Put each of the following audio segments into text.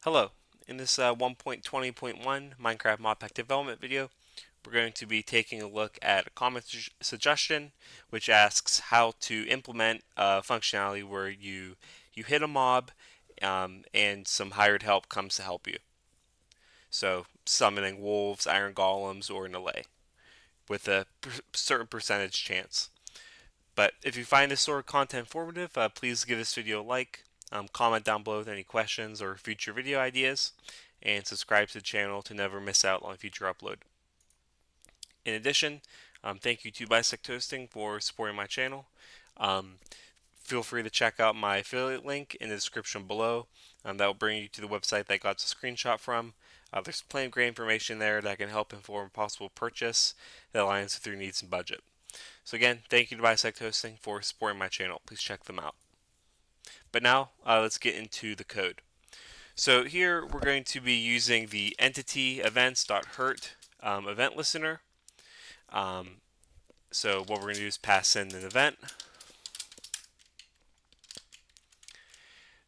Hello, in this 1.20.1 Minecraft modpack development video, we're going to be taking a look at a common suggestion which asks how to implement functionality where you hit a mob and some hired help comes to help you. So summoning wolves, iron golems, or an allay with a certain percentage chance. But if you find this sort of content informative, please give this video a like, comment down below with any questions or future video ideas, and subscribe to the channel to never miss out on a future upload. In addition, thank you to BisectHosting for supporting my channel. Feel free to check out my affiliate link in the description below. That will bring you to the website that I got the screenshot from. There's plenty of great information there that can help inform a possible purchase that aligns with your needs and budget. So again, thank you to BisectHosting for supporting my channel. Please check them out. But now, let's get into the code. So here we're going to be using the EntityEvents.hurt event listener. So what we're going to do is pass in an event.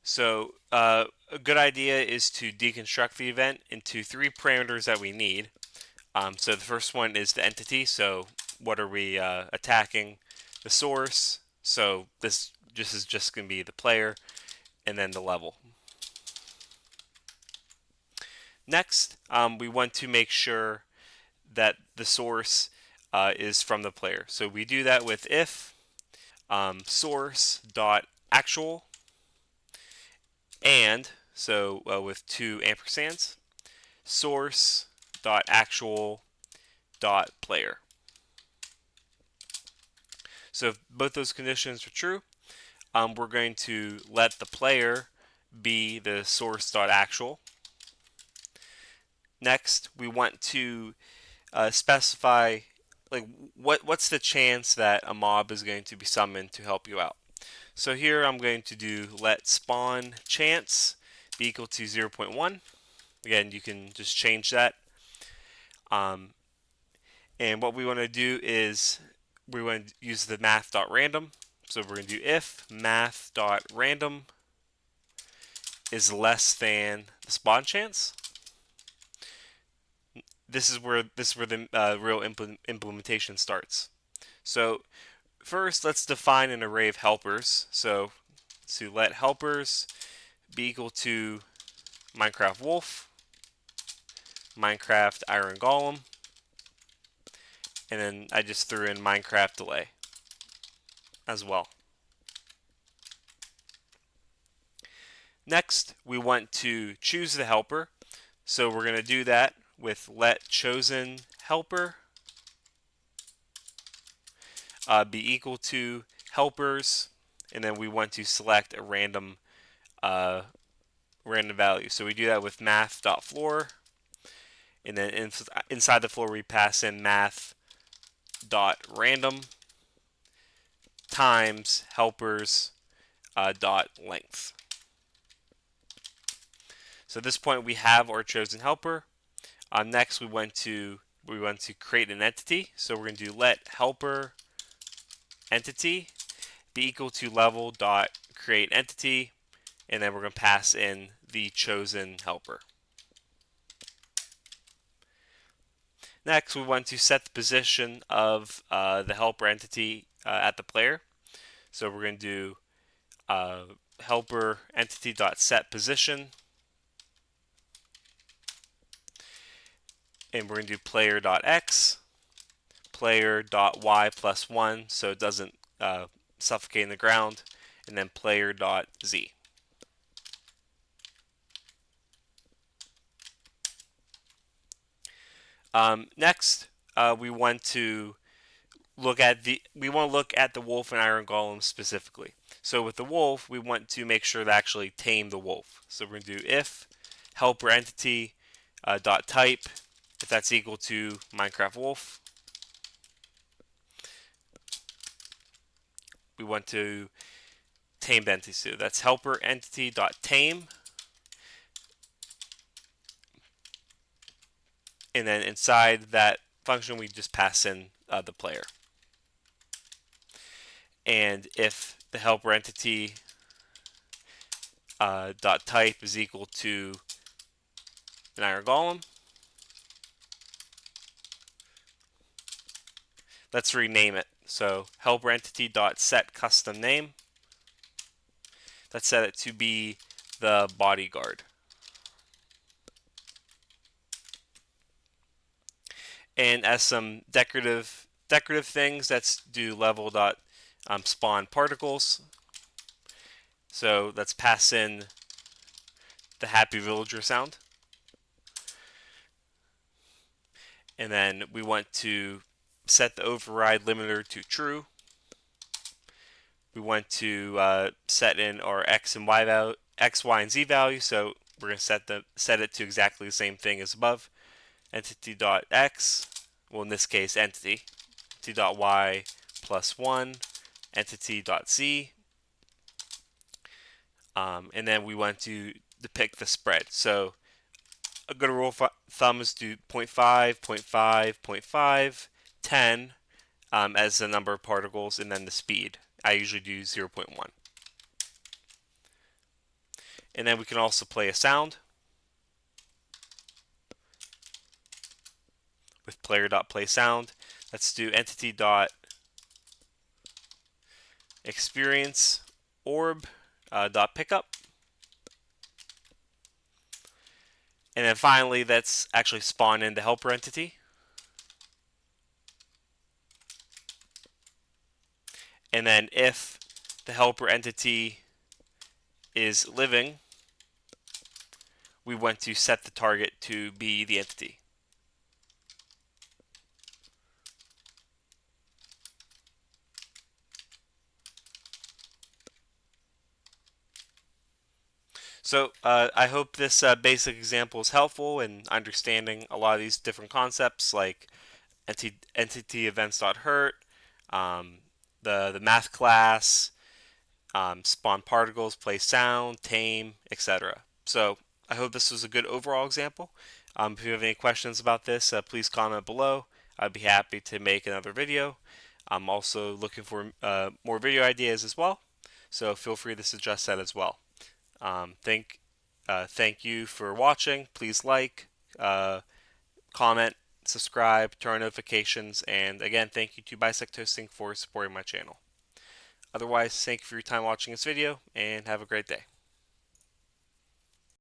So a good idea is to deconstruct the event into three parameters that we need. So the first one is the entity. So what are we attacking? The source. So this is just going to be the player, and then the level. Next, we want to make sure that the source is from the player. So we do that with if source.actual and, so with two ampersands, source.actual.player. So if both those conditions are true, we're going to let the player be the source.actual. Next, we want to specify like what's the chance that a mob is going to be summoned to help you out. So here I'm going to do let spawn chance be equal to 0.1. Again, you can just change that. And what we want to do is we want to use the math.random. So we're going to do if math.random is less than the spawn chance. This is where the real implementation starts. So first, let's define an array of helpers. So let helpers be equal to Minecraft wolf, Minecraft iron golem, and then I just threw in Minecraft delay as well. Next, we want to choose the helper. So we're going to do that with let chosen helper be equal to helpers, and then we want to select a random value. So we do that with math.floor, and then inside the floor we pass in math.random times helpers dot length. So at this point we have our chosen helper. Next we want to create an entity. So we're going to do let helper entity be equal to level dot create entity, and then we're going to pass in the chosen helper. Next, we want to set the position of the helper entity at the player. So we're going to do helper entity dot set position, and we're going to do player dot x, player dot y plus 1, so it doesn't suffocate in the ground, and then player dot z. Next, we want to look at the wolf and iron golem specifically. So with the wolf, we want to make sure to actually tame the wolf. So we're going to do if helper entity dot type, if that's equal to Minecraft wolf. We want to tame the entity. So that's helper entity dot tame, and then inside that function we just pass in the player. And if the helper entity dot type is equal to an iron golem. Let's rename it. So helper entity.set custom name. Let's set it to be the bodyguard. And as some decorative things, let's do level.spawn particles. So let's pass in the happy villager sound. And then we want to set the override limiter to true. We want to set in our x, y, and z value. So we're going to set it to exactly the same thing as above. Entity.x, well in this case entity. Entity.y +1, entity.z. And then we want to depict the spread. So a good rule of thumb is do 0.5, 0.5, 0.5, 10 as the number of particles, and then the speed. I usually do 0.1. And then we can also play a sound with player.playSound. Let's do entity.experience orb .pickup. And then finally, let's actually spawn in the helper entity. And then if the helper entity is living, we want to set the target to be the entity. So I hope this basic example is helpful in understanding a lot of these different concepts like EntityEvents.hurt, the math class, spawn particles, play sound, tame, etc. So I hope this was a good overall example. If you have any questions about this, please comment below. I'd be happy to make another video. I'm also looking for more video ideas as well, so feel free to suggest that as well. Thank you for watching. Please like, comment, subscribe, turn on notifications, and again, thank you to BisectHosting for supporting my channel. Otherwise, thank you for your time watching this video, and have a great day.